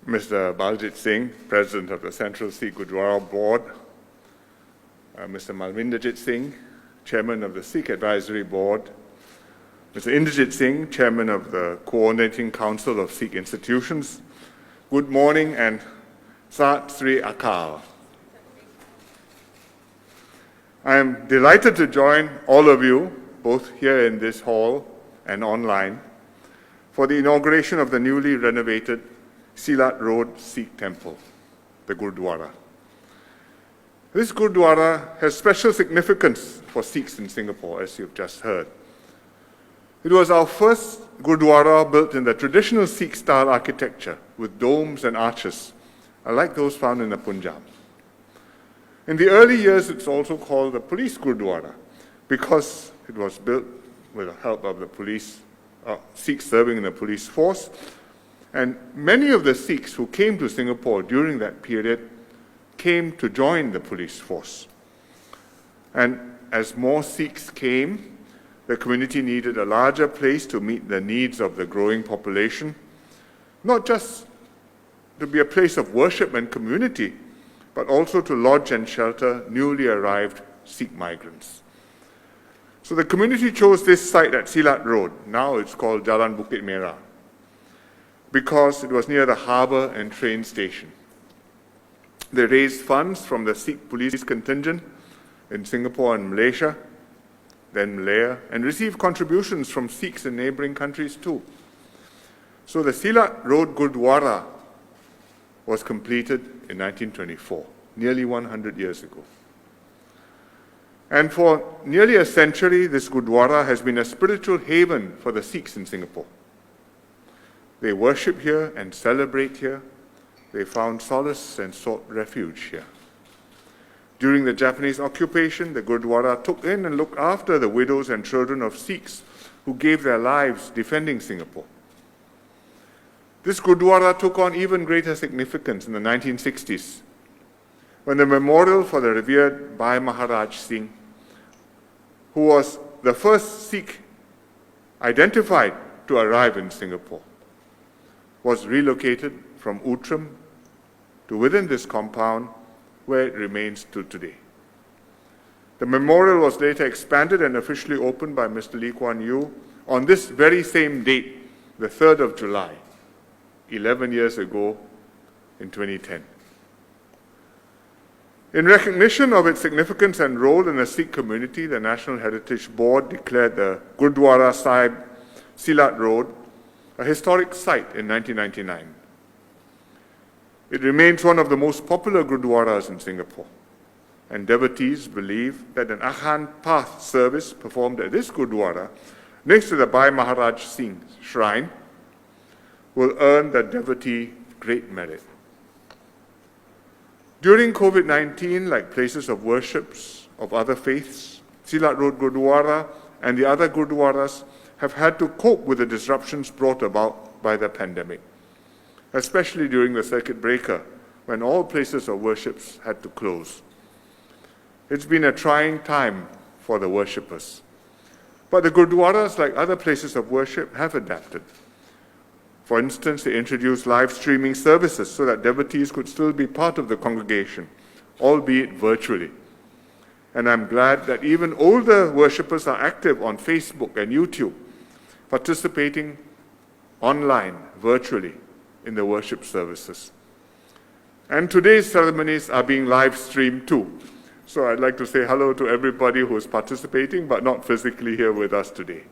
Mr. 𝗚𝗿ecie𝘂𝗽, President of the Central Sikh Gurudwara Board, Mr. Malvinderjit Singh, Chairman of the Sikh Advisory Board, Mr. Inderjit Singh, Chairman of the Coordinating Council of Sikh Institutions, good morning and Sat Sri Akaal. I am delighted to join all of you, both here in this hall and online, for the inauguration of the newly renovated Silat Road Sikh Temple, the Gurudwara. This Gurudwara has special significance for Sikhs in Singapore, as you've just heard. It was our first Gurudwara built in the traditional Sikh-style architecture with domes and arches, like those found in the Punjab. In the early years, it's also called the Police Gurudwara because it was built with the help of the police, Sikhs serving in the police force. And many of the Sikhs who came to Singapore during that period came to join the police force. And as more Sikhs came, the community needed a larger place to meet the needs of the growing population, not just to be a place of worship and community, but also to lodge and shelter newly arrived Sikh migrants. So the community chose this site at Silat Road, now it's called Jalan Bukit Merah, because it was near the harbour and train station. They raised funds from the Sikh police contingent in Singapore and Malaysia, then Malaya, and received contributions from Sikhs in neighbouring countries too. So the Silat Road Gurudwara was completed in 1924, nearly 100 years ago. And for nearly a century, this Gurudwara has been a spiritual haven for the Sikhs in Singapore. They worship here and celebrate here. They found solace and sought refuge here. During the Japanese occupation, the Gurudwara took in and looked after the widows and children of Sikhs who gave their lives defending Singapore. This Gurudwara took on even greater significance in the 1960s, when the memorial for the revered Bhai Maharaj Singh, who was the first Sikh identified to arrive in Singapore, was relocated from Outram to within this compound where it remains till today. The memorial was later expanded and officially opened by Mr. Lee Kuan Yew on this very same date, the 3rd of July, 11 years ago in 2010. In recognition of its significance and role in the Sikh community, the National Heritage Board declared the Gurudwara Sahib Silat Road a historic site in 1999. It remains one of the most popular Gurudwaras in Singapore, and devotees believe that an Akhand Path service performed at this Gurudwara next to the Bhai Maharaj Singh shrine will earn the devotee great merit. During COVID-19, like places of worships of other faiths, Silat Road Gurudwara and the other Gurudwaras have had to cope with the disruptions brought about by the pandemic, especially during the circuit breaker, when all places of worships had to close. It's been a trying time for the worshippers. But the Gurudwaras, like other places of worship, have adapted. For instance, they introduced live streaming services so that devotees could still be part of the congregation, albeit virtually. And I'm glad that even older worshippers are active on Facebook and YouTube, participating online, virtually, in the worship services. And today's ceremonies are being live streamed too. So I'd like to say hello to everybody who is participating, but not physically here with us today.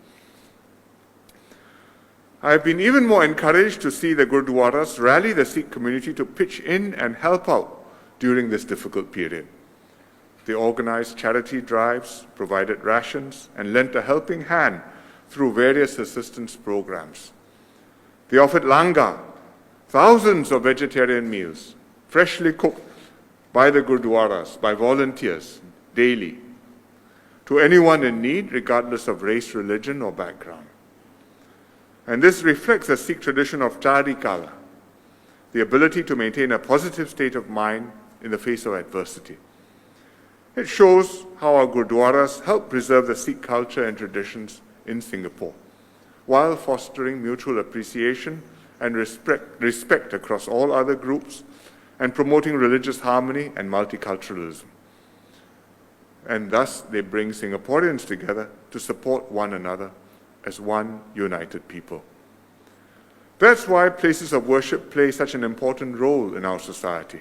I've been even more encouraged to see the Gurudwaras rally the Sikh community to pitch in and help out during this difficult period. They organized charity drives, provided rations, and lent a helping hand through various assistance programs. They offered langar, thousands of vegetarian meals, freshly cooked by the Gurudwaras, by volunteers, daily, to anyone in need, regardless of race, religion, or background. And this reflects the Sikh tradition of charikala, the ability to maintain a positive state of mind in the face of adversity. It shows how our Gurudwaras help preserve the Sikh culture and traditions in Singapore, while fostering mutual appreciation and respect across all other groups, and promoting religious harmony and multiculturalism. And thus, they bring Singaporeans together to support one another as one united people. That's why places of worship play such an important role in our society.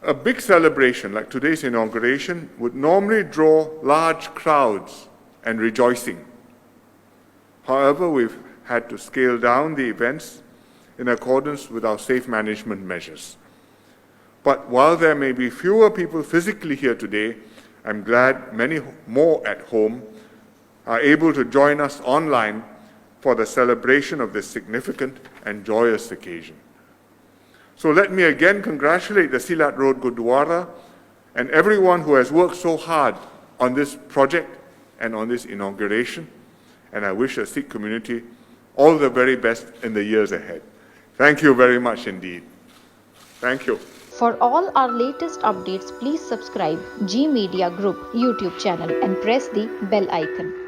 A big celebration like today's inauguration would normally draw large crowds and rejoicing. However, we've had to scale down the events in accordance with our safe management measures. But while there may be fewer people physically here today, I'm glad many more at home are able to join us online for the celebration of this significant and joyous occasion. So let me again congratulate the Silat Road Gurudwara and everyone who has worked so hard on this project and on this inauguration. And I wish the Sikh community all the very best in the years ahead. Thank you very much indeed. Thank you. For all our latest updates, please subscribe G Media Group YouTube channel and press the bell icon.